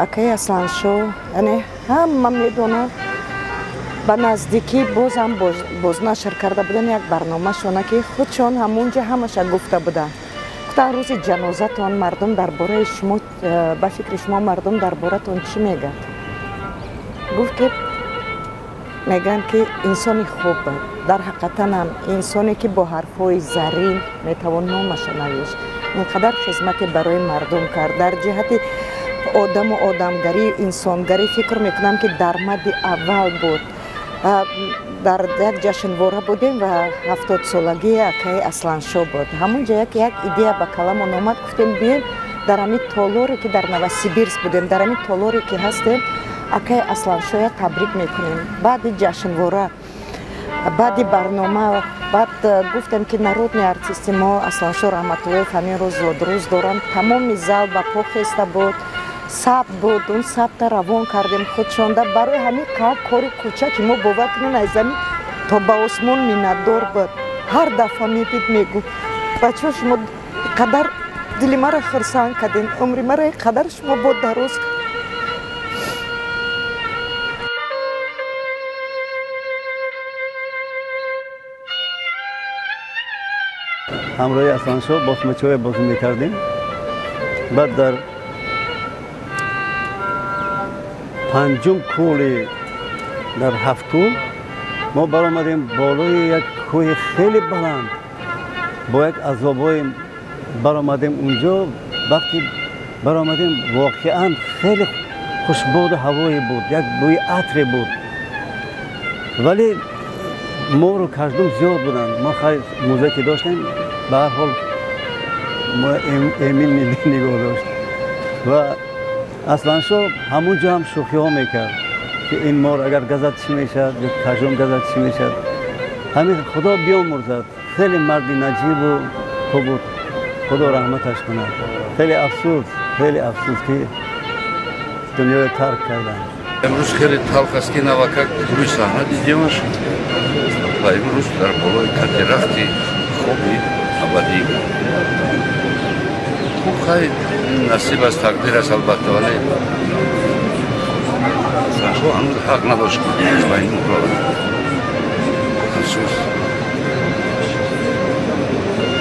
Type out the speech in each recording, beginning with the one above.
акай Асланшо яъне ҳама медонад ба наздикӣ бозам бознашр карда буданд як барномашона ки худшон ҳамунҷа ҳамаша гуфта буданд. гуфтанд рӯзи ҷанозатон мардум дар бораи шумо ба фикри шумо мардум дар боратон чӣ мегӯяд? гуфт ки мегӯянд ки инсони хуб буд. дар ҳақиқатанам инсоне ки бо ҳарфҳои заррин метавон номаша навишт, инқадар хизмате барои мардум кард. дар ҷиҳати одаму одамгарӣ инсонгарӣ фикр мекунам ки дар мадди аввал буд. дар як ҷашнвора будем ва 70-солагии акай Асланшо буд. ҳамунҷа як идея ба каламон омад, гуфтем бием дар ҳамин толоре ки дар Новосибирск будем, дар ҳамин толоре ки ҳастем акай Асланшоя табрик мекунем. баъди ҷашнвора, баъди барнома, баъд гуфтем ки народни артисти мо Асланшо Раҳматуллоев ҳамин рӯз зодрӯз доранд. тамоми зал ба по хеста буд, сабт буд, он сабта равон кардем худшонда барои ҳамин қадр кори кӯчаки мо бовар кунед аз замин то ба осмон миннатдор буд. ҳар дафъа мебид мегуфт бачаҳо шумо қадар дили мара хурсанд кардем, умри мара қадар шумо бо дароз кардед. ҳамроҳи Асланшо босмачоя бозӣ мекардем. баъд дар панҷум кӯли дар 7 кӯл мо баромадем болои як кӯҳи хеле баланд бо як азобҳое баромадем. унҷо вақти баромадем воқеан хеле хушбоду ҳавое буд, як бӯи атре буд, вале моро каждум зиёд буданд. мо хай мӯза ки доштем ба ҳар ҳол мо эмин нигоҳ дошт ва Асланшо ҳамунҷо ҳам шӯхиҳо мекард ки ин мор агар газад чӣ мешавад ё кажон газад чӣ мешавад. ҳамин худо биёмурзад, хеле марди наҷибу хуб буд, худо раҳматаш кунад. хеле афсӯс ки дунёро тарк карданд. امروز خیلی تلخ است که نوکک روی صحنه دیدیمش و امروز در بالای درختی خوبی ابدی. خوب خیلی نصیب از تقدیر است البته، ولی Aslаншо هنوز حق نداشت و این را افسوس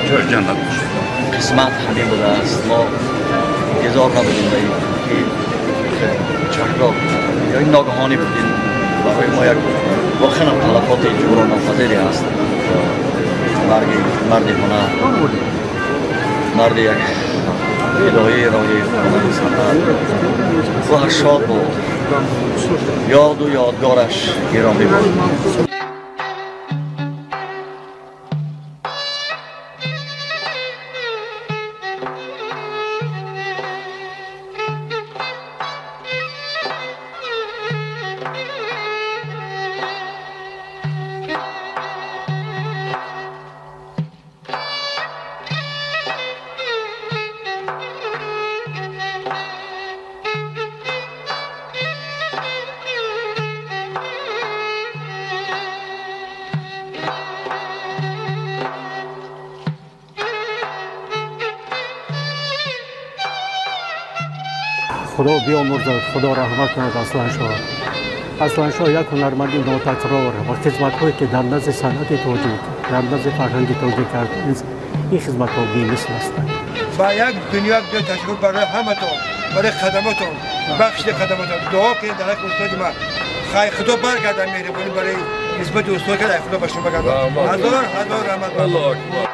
جای جنت باشه. قسمت همین بوده است. ما انتظار نبودیم که چهراب یا این ناگهانی بودیم. برای ما یک واقعا تلفات جبران ناپذیری است. مردی هنر، مردی یک الهی هنر صنعت و شاد بود. یاد و یادگارش گرامی بود. خدا بیامرزد، خدا رحمت کند Асланшо. Асланшо یک هنرمند ناتکرار و خدمت‌هایی که در نزد صنعت تاجیک، در نزد فرهنگ تاجیک کرد، این خدمت‌ها بی‌مثل هستند. با یک دنیا تشکر برای همتون، برای خدماتون، بخش خدماتون. دعا کنید در حق استاد ما. خدا برکت مهربانی برای نسبت استاد که خدا به شما بگم. هزار رحمت. الله اکبر.